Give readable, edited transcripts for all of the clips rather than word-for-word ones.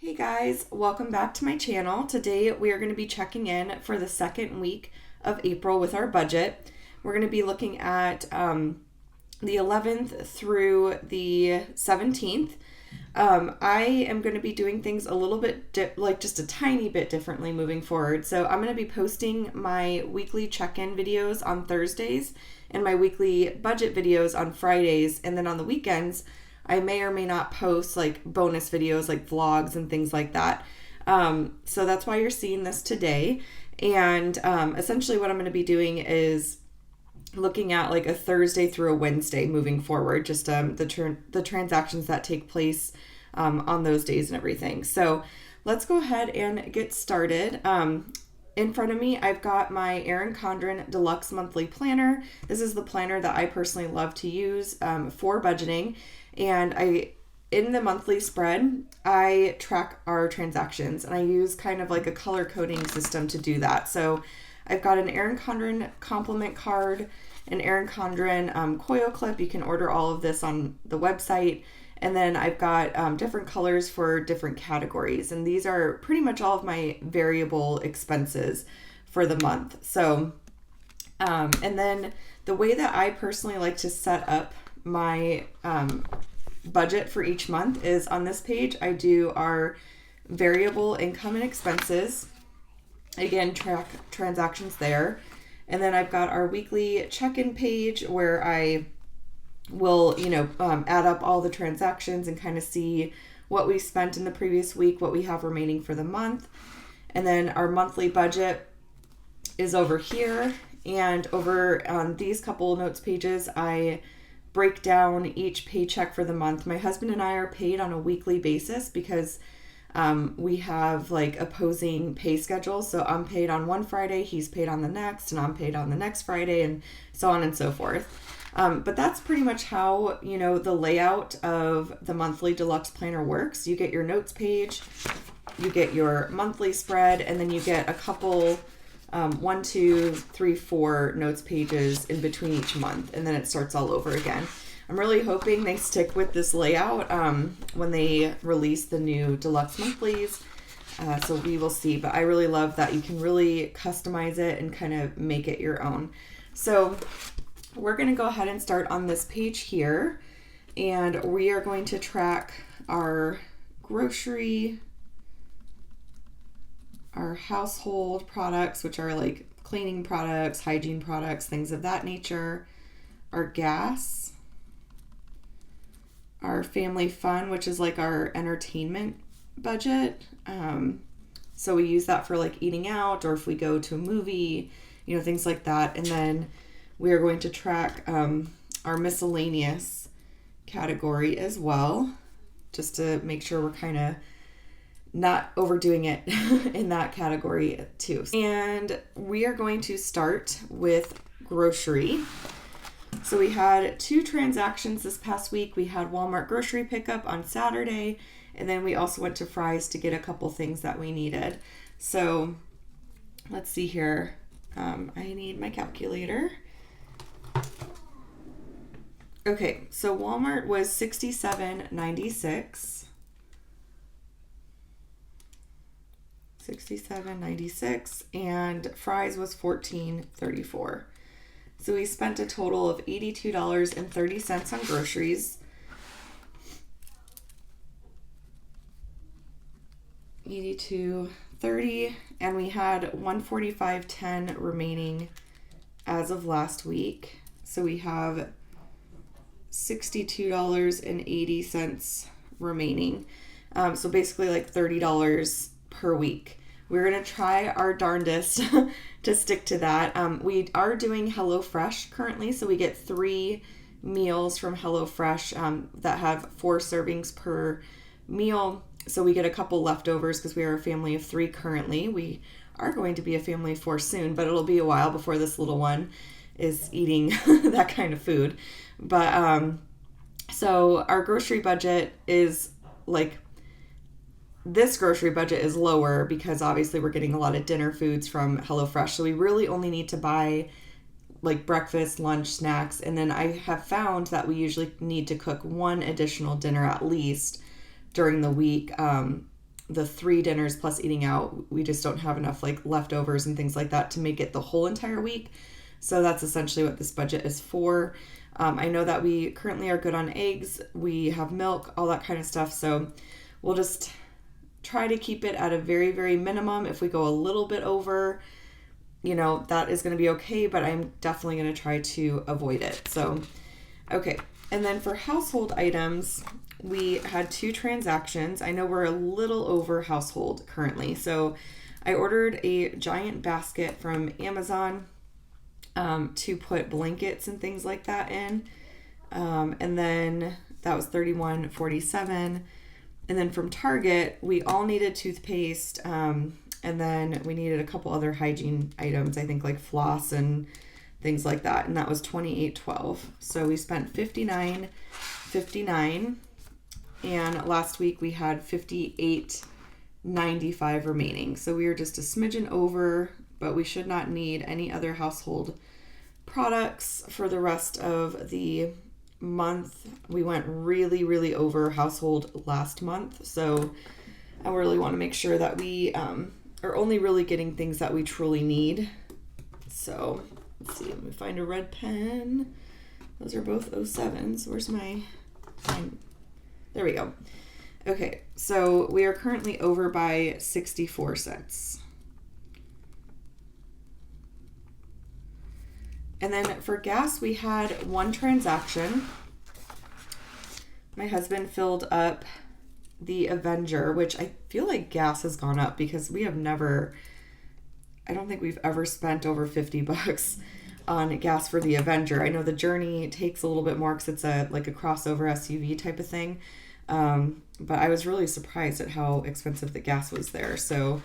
Hey guys, welcome back to my channel. Today we are going to be checking in for the second week of April with our budget. We're going to be looking at the 11th through the 17th. I am going to be doing things a little bit, just a tiny bit differently moving forward. So I'm going to be posting my weekly check-in videos on Thursdays and my weekly budget videos on Fridays. And then on the weekends, I may or may not post like bonus videos like vlogs and things like that. So that's why you're seeing this today. And essentially what I'm going to be doing is looking at like a Thursday through a Wednesday moving forward, just the transactions that take place on those days and everything. So let's go ahead and get started. In front of me, I've got my Erin Condren Deluxe monthly planner. This is the planner that I personally love to use for budgeting. And in the monthly spread, I track our transactions and I use kind of like a color coding system to do that. So I've got an Erin Condren compliment card, an Erin Condren coil clip. You can order all of this on the website. And then I've got different colors for different categories. And these are pretty much all of my variable expenses for the month. So, and then the way that I personally like to set up my budget for each month is on this page. I do our variable income and expenses. Again, track transactions there. And then I've got our weekly check-in page where I will, add up all the transactions and kind of see what we spent in the previous week, what we have remaining for the month. And then our monthly budget is over here. And over on these couple notes pages, I break down each paycheck for the month. My husband and I are paid on a weekly basis because we have like opposing pay schedules. So I'm paid on one Friday, he's paid on the next, and I'm paid on the next Friday, and so on and so forth. But that's pretty much how, the layout of the monthly deluxe planner works. You get your notes page, you get your monthly spread, and then you get a couple 1, 2, 3, 4 notes pages in between each month, and then it starts all over again. I'm really hoping they stick with this layout when they release the new deluxe monthlies. So we will see, but I really love that you can really customize it and kind of make it your own. So we're going to go ahead and start on this page here, and we are going to track our grocery, our household products, which are like cleaning products, hygiene products, things of that nature, our gas, our family fun, which is like our entertainment budget. So we use that for like eating out, or if we go to a movie, things like that. And then we are going to track our miscellaneous category as well, just to make sure we're kind of not overdoing it in that category too. And we are going to start with grocery. So we had 2 transactions this past week. We had Walmart grocery pickup on Saturday, and then we also went to Fry's to get a couple things that we needed. So let's see here. I need my calculator. Okay, so Walmart was $67.96. $67.96, and Fry's was $14.34. So we spent a total of $82.30 on groceries. $82.30, and we had $145.10 remaining as of last week. So we have $62.80 remaining. So basically like $30 per week. We're going to try our darndest to stick to that. We are doing HelloFresh currently, so we get 3 meals from HelloFresh that have 4 servings per meal. So we get a couple leftovers because we are a family of 3 currently. We are going to be a family of 4 soon, but it'll be a while before this little one is eating that kind of food. But so our grocery budget is like, this grocery budget is lower because obviously we're getting a lot of dinner foods from HelloFresh. So we really only need to buy like breakfast, lunch, snacks. And then I have found that we usually need to cook 1 additional dinner at least during the week the 3 dinners plus eating out, we just don't have enough like leftovers and things like that to make it the whole entire week. So that's essentially what this budget is for. I know that we currently are good on eggs. We have milk, all that kind of stuff. So we'll just try to keep it at a very, very minimum. If we go a little bit over, that is going to be okay, but I'm definitely going to try to avoid it. So, okay. And then for household items, we had 2 transactions. I know we're a little over household currently. So I ordered a giant basket from Amazon to put blankets and things like that in. And then that was $31.47. And then from Target, we all needed toothpaste. And then we needed a couple other hygiene items, I think like floss and things like that. And that was $28.12. So we spent $59.59. And last week we had $58.95 remaining. So we were just a smidgen over, but we should not need any other household products for the rest of the month. We went really, really over household last month. So I really want to make sure that we are only really getting things that we truly need. So let's see, let me find a red pen. Those are both 07s. Where's my pen? There we go. Okay, so we are currently over by 64 cents. And then for gas, we had 1 transaction. My husband filled up the Avenger, which I feel like gas has gone up because we have never, I don't think we've ever spent over $50 on gas for the Avenger. I know the Journey takes a little bit more because it's a crossover SUV type of thing. But I was really surprised at how expensive the gas was there. So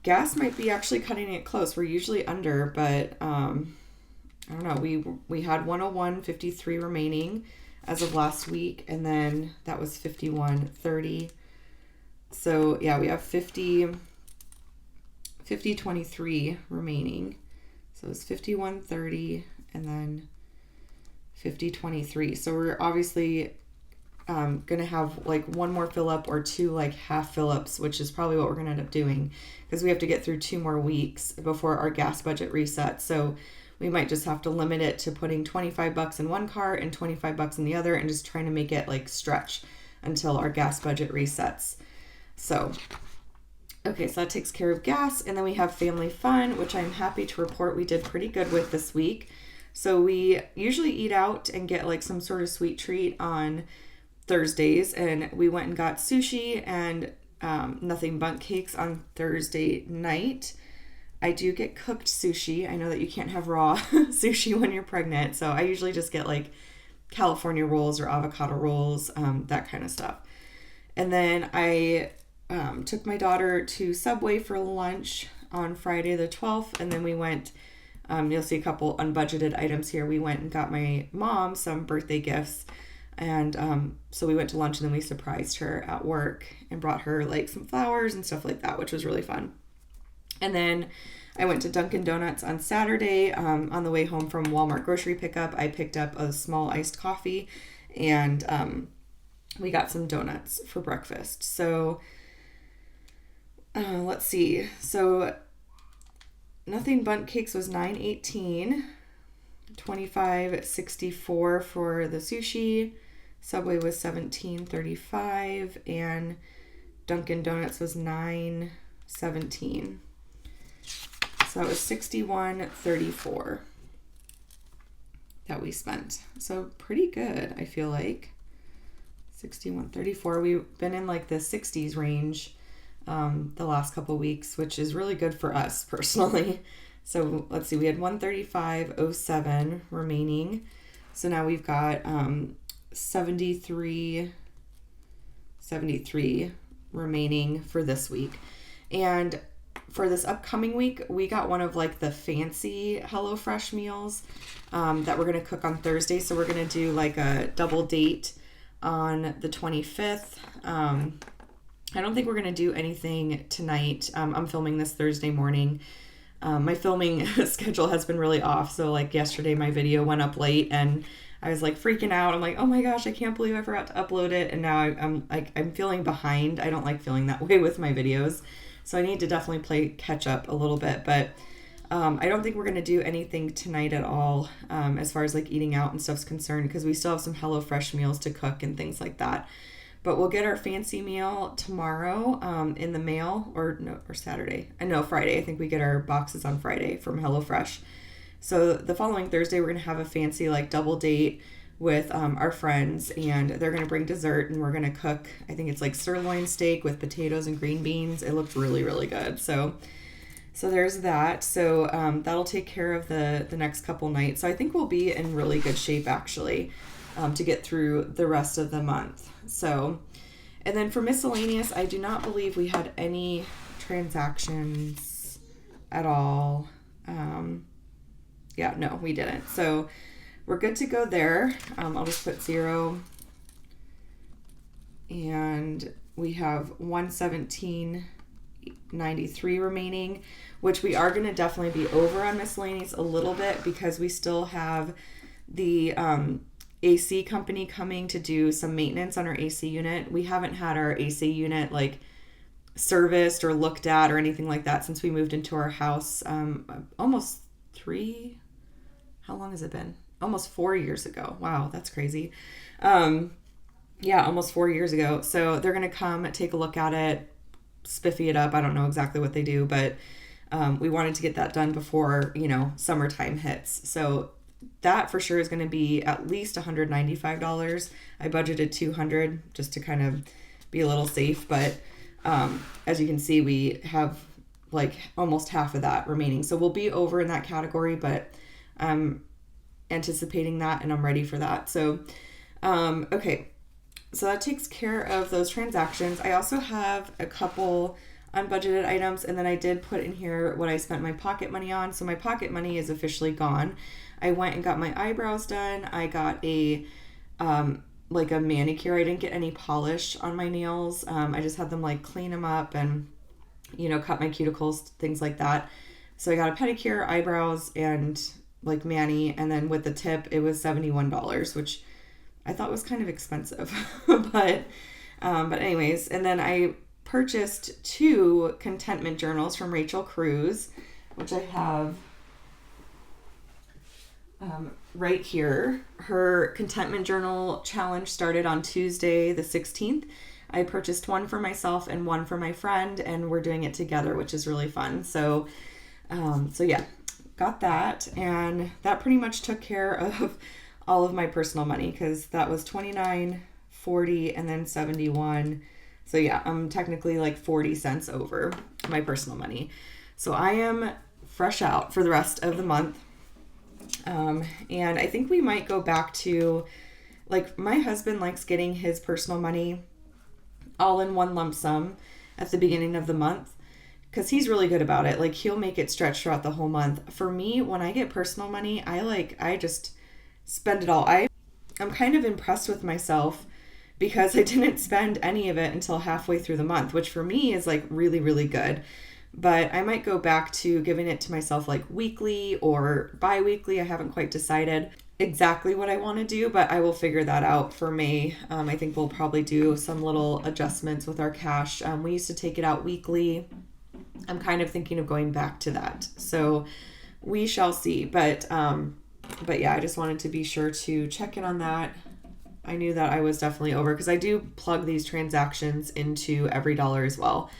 gas might be actually cutting it close. We're usually under, but I don't know. We had 101.53 remaining as of last week, and then that was 51.30. So yeah, we have 50.23 remaining. So it's 51.30 and then 50.23. So we're obviously gonna have like 1 more fill up or 2 like half fill ups, which is probably what we're gonna end up doing because we have to get through 2 more weeks before our gas budget resets. So we might just have to limit it to putting $25 in one cart and $25 in the other and just trying to make it like stretch until our gas budget resets. So, okay, so that takes care of gas. And then we have family fun, which I'm happy to report we did pretty good with this week. So we usually eat out and get like some sort of sweet treat on Thursdays, and we went and got sushi and nothing bundt cakes on Thursday night. I do get cooked sushi. I know that you can't have raw sushi when you're pregnant, so I usually just get like California rolls or avocado rolls, that kind of stuff. And then I took my daughter to Subway for lunch on Friday the 12th, and then we went, you'll see a couple unbudgeted items here. We went and got my mom some birthday gifts, and so we went to lunch, and then we surprised her at work and brought her like some flowers and stuff like that, which was really fun. And then I went to Dunkin' Donuts on Saturday. On the way home from Walmart grocery pickup, I picked up a small iced coffee, and we got some donuts for breakfast. So let's see. So nothing bundt cakes was $9.18, $25.64 for the sushi. Subway was $17.35, and Dunkin' Donuts was $9.17. So that was $61.34 that we spent. So pretty good, I feel like. $61.34. We've been in like the 60s range the last couple weeks, which is really good for us personally. So let's see, we had $135.07 remaining. So now we've got $73 remaining for this week. And for this upcoming week, we got one of like the fancy HelloFresh meals that we're going to cook on Thursday. So we're going to do like a double date on the 25th. I don't think we're going to do anything tonight. I'm filming this Thursday morning. My filming schedule has been really off. So like yesterday, my video went up late and I was like freaking out. I'm like, oh my gosh, I can't believe I forgot to upload it. And now I'm feeling behind. I don't like feeling that way with my videos. So I need to definitely play catch up a little bit. But I don't think we're going to do anything tonight at all as far as like eating out and stuff's concerned, because we still have some HelloFresh meals to cook and things like that. But we'll get our fancy meal tomorrow in the mail, or Saturday. I know Friday. I think we get our boxes on Friday from HelloFresh. So the following Thursday, we're going to have a fancy like double date with our friends, and they're going to bring dessert, and we're going to cook, I think it's like sirloin steak with potatoes and green beans. It looked really, really good. So there's that. So that'll take care of the next couple nights. So I think we'll be in really good shape actually to get through the rest of the month. So, and then for miscellaneous, I do not believe we had any transactions at all. Yeah, no, we didn't. So we're good to go there. I'll just put 0. And we have $117.93 remaining, which we are going to definitely be over on miscellaneous a little bit, because we still have the AC company coming to do some maintenance on our AC unit. We haven't had our AC unit like serviced or looked at or anything like that since we moved into our house almost 3, how long has it been? Almost 4 years ago. Wow, that's crazy. Yeah, almost 4 years ago. So they're going to come take a look at it, spiffy it up. I don't know exactly what they do, but we wanted to get that done before, summertime hits. So that for sure is going to be at least $195. I budgeted $200 just to kind of be a little safe. But as you can see, we have like almost half of that remaining. So we'll be over in that category, but I'm anticipating that and I'm ready for that. So, okay. So that takes care of those transactions. I also have a couple unbudgeted items, and then I did put in here what I spent my pocket money on. So my pocket money is officially gone. I went and got my eyebrows done. I got a like a manicure. I didn't get any polish on my nails. I just had them like clean them up and cut my cuticles, things like that. So I got a pedicure, eyebrows, and like mani, and then with the tip it was $71, which I thought was kind of expensive. but anyways, and then I purchased 2 contentment journals from Rachel Cruz, which I have right here. Her contentment journal challenge started on Tuesday the 16th. I purchased one for myself and one for my friend, and we're doing it together, which is really fun. So yeah, got that, and that pretty much took care of all of my personal money, because that was $29, $40, and then $71. So yeah, I'm technically like 40 cents over my personal money. So I am fresh out for the rest of the month. And I think we might go back to, like, my husband likes getting his personal money all in one lump sum at the beginning of the month, because he's really good about it. Like, he'll make it stretch throughout the whole month. For me, when I get personal money, I just spend it all. I'm kind of impressed with myself because I didn't spend any of it until halfway through the month, which for me is like really, really good. But I might go back to giving it to myself like weekly or bi-weekly. I haven't quite decided exactly what I want to do, but I will figure that out for May. I think we'll probably do some little adjustments with our cash. We used to take it out weekly. I'm kind of thinking of going back to that. So we shall see. But yeah, I just wanted to be sure to check in on that. I knew that I was definitely over, because I do plug these transactions into EVERYDOLLAR as well.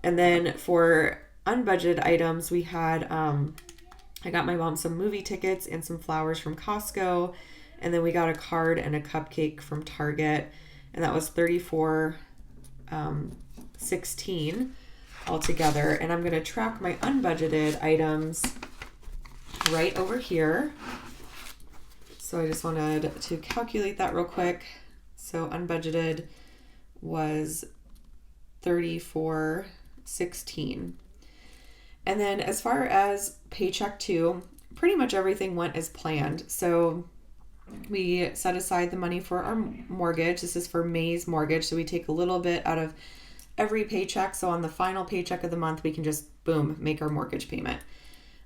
And then for unbudgeted items, we had, I got my mom some movie tickets and some flowers from Costco. And then we got a card and a cupcake from Target. And that was $34.16 altogether. And I'm going to track my unbudgeted items right over here. So I just wanted to calculate that real quick. So unbudgeted was $34.16. And then as far as paycheck 2, pretty much everything went as planned. So we set aside the money for our mortgage. This is for May's mortgage. So we take a little bit out of every paycheck. So on the final paycheck of the month, we can just, boom, make our mortgage payment.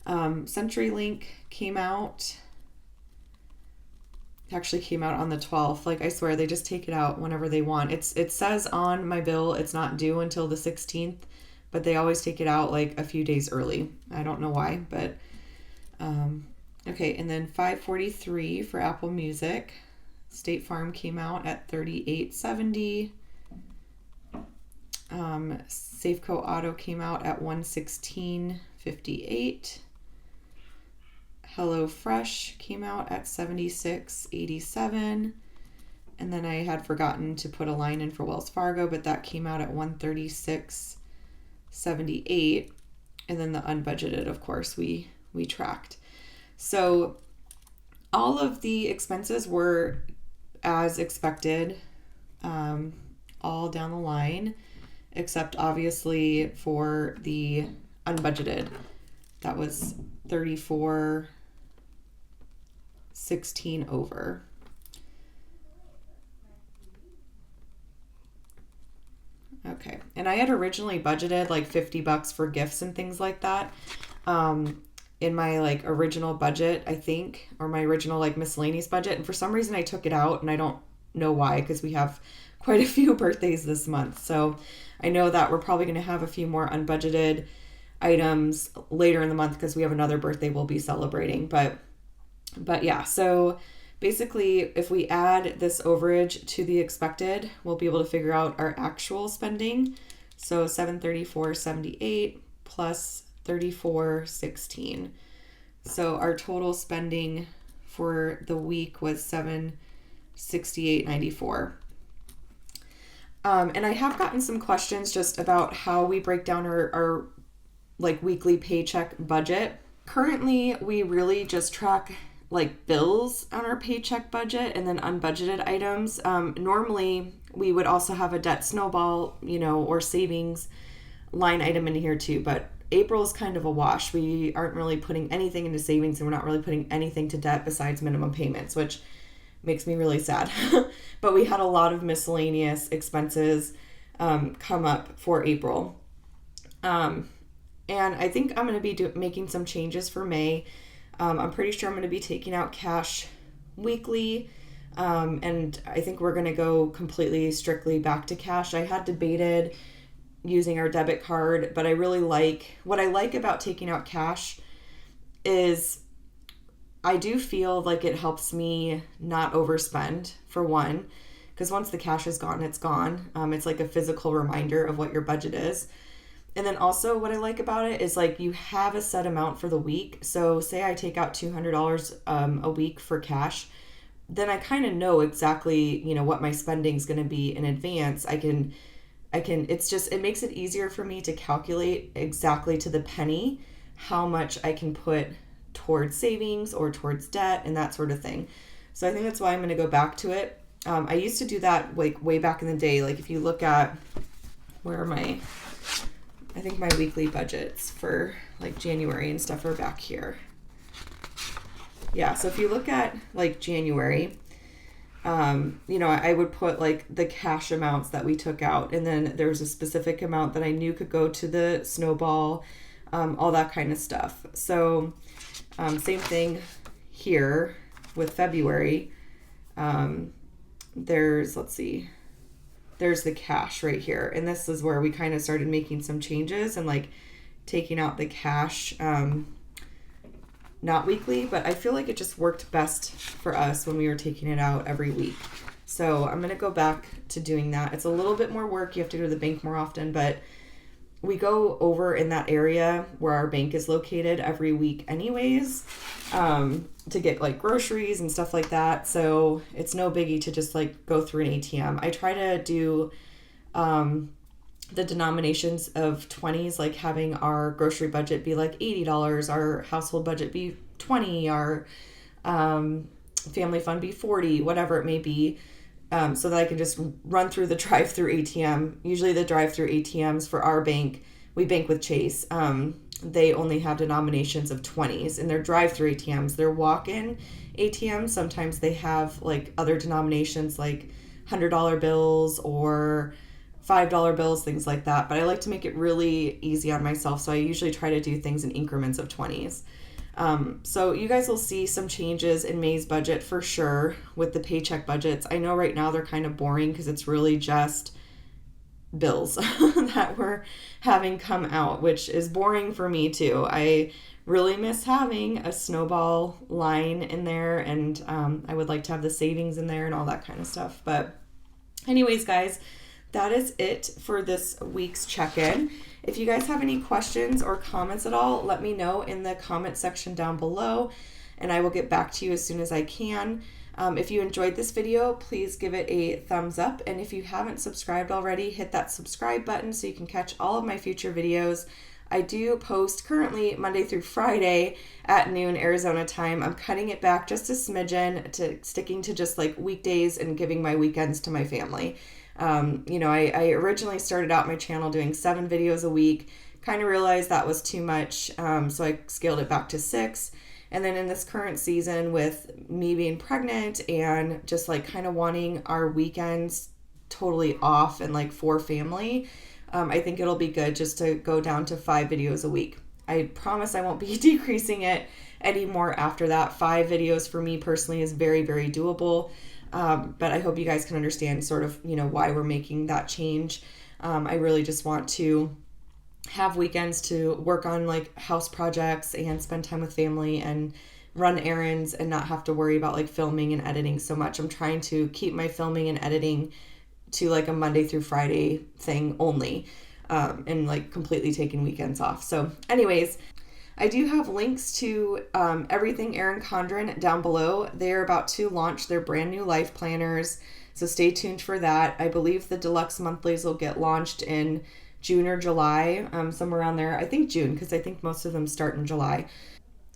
CenturyLink came out. actually came out on the 12th. Like, I swear, they just take it out whenever they want. It says on my bill it's not due until the 16th, but they always take it out like a few days early. I don't know why, but okay. And then $5.43 for Apple Music. State Farm came out at $38.70. Safeco Auto came out at $116.58. HelloFresh came out at $76.87. And then I had forgotten to put a line in for Wells Fargo, but that came out at $136.78. And then the unbudgeted, of course, we tracked. So all of the expenses were as expected, all down the line, except obviously for the unbudgeted. That was $34.16 over. Okay, and I had originally budgeted like $50 for gifts and things like that in my like original budget, I think, or my original like miscellaneous budget. And for some reason I took it out, and I don't know why, because we have quite a few birthdays this month. So I know that we're probably going to have a few more unbudgeted items later in the month because we have another birthday we'll be celebrating. But yeah, so basically, if we add this overage to the expected, we'll be able to figure out our actual spending. So $734.78 plus $34.16. So our total spending for the week was $768.94. And I have gotten some questions just about how we break down our like weekly paycheck budget. Currently, we really just track like bills on our paycheck budget and then unbudgeted items. Normally we would also have a debt snowball, or savings line item in here too, but April's kind of a wash. We aren't really putting anything into savings, and we're not really putting anything to debt besides minimum payments, which makes me really sad. But we had a lot of miscellaneous expenses come up for April. And I think I'm going to be making some changes for May. I'm pretty sure I'm going to be taking out cash weekly. And I think we're going to go completely strictly back to cash. I had debated using our debit card, but what I like about taking out cash is I do feel like it helps me not overspend, for one, because once the cash is gone, it's gone. It's like a physical reminder of what your budget is. And then also what I like about it is like you have a set amount for the week. So say I take out $200 a week for cash, then I kind of know exactly, what my spending is going to be in advance. It makes it easier for me to calculate exactly to the penny how much I can put towards savings or towards debt and that sort of thing. So I think that's why I'm going to go back to it. I used to do that like way back in the day. Like if you look at I think my weekly budgets for like January and stuff are back here. Yeah, so if you look at like January, I would put like the cash amounts that we took out, and then there was a specific amount that I knew could go to the snowball, all that kind of stuff. So same thing here with February. There's the cash right here. And this is where we kind of started making some changes and like taking out the cash, not weekly, but I feel like it just worked best for us when we were taking it out every week. So I'm going to go back to doing that. It's a little bit more work. You have to go to the bank more often, but we go over in that area where our bank is located every week anyways, to get like groceries and stuff like that. So it's no biggie to just like go through an ATM. I try to do the denominations of 20s, like having our grocery budget be like $80, our household budget be $20, our family fund be $40, whatever it may be, so that I can just run through the drive-through ATM. Usually the drive-through ATMs for our bank, we bank with Chase, they only have denominations of 20s, and they're drive-through ATMs. They're walk-in ATMs. Sometimes they have like other denominations like $100 bills or $5 bills, things like that. But I like to make it really easy on myself, so I usually try to do things in increments of 20s. So you guys will see some changes in May's budget for sure with the paycheck budgets. I know right now they're kind of boring because it's really just bills that we're having come out, which is boring for me too. I really miss having a snowball line in there, and I would like to have the savings in there and all that kind of stuff. But anyways, guys, that is it for this week's check-in. If you guys have any questions or comments at all, let me know in the comment section down below, and I will get back to you as soon as I can. If you enjoyed this video, please give it a thumbs up. And if you haven't subscribed already, hit that subscribe button so you can catch all of my future videos. I do post currently Monday through Friday at noon Arizona time. I'm cutting it back just a smidgen to sticking to just like weekdays and giving my weekends to my family. I originally started out my channel doing 7 videos a week, kind of realized that was too much, so I scaled it back to 6. And then in this current season with me being pregnant and just like kind of wanting our weekends totally off and like for family, I think it'll be good just to go down to 5 videos a week. I promise I won't be decreasing it anymore after that. 5 videos for me personally is very, very doable. But I hope you guys can understand sort of, why we're making that change. I really just want to have weekends to work on like house projects and spend time with family and run errands and not have to worry about like filming and editing so much. I'm trying to keep my filming and editing to like a Monday through Friday thing only, and like completely taking weekends off. So anyways, I do have links to everything Erin Condren down below. They're about to launch their brand new life planners, so stay tuned for that. I believe the deluxe monthlies will get launched in June or July, somewhere around there. I think June, because I think most of them start in July.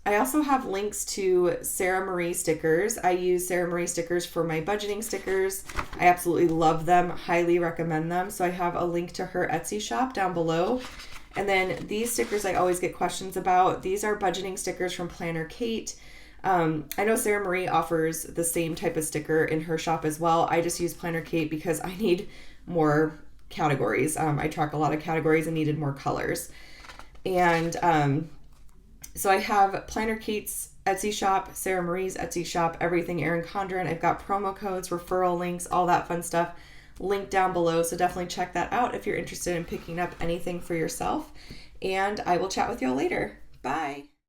I also have links to Sara Marie stickers. I use Sara Marie stickers for my budgeting stickers. I absolutely love them, highly recommend them. So I have a link to her Etsy shop down below. And then these stickers I always get questions about. These are budgeting stickers from Planner Kate. I know Sara Marie offers the same type of sticker in her shop as well. I just use Planner Kate because I need more categories. I track a lot of categories and needed more colors. And so I have Planner Kate's Etsy shop, Sara Marie's Etsy shop, everything Erin Condren. I've got promo codes, referral links, all that fun stuff linked down below. So definitely check that out if you're interested in picking up anything for yourself. And I will chat with y'all later. Bye.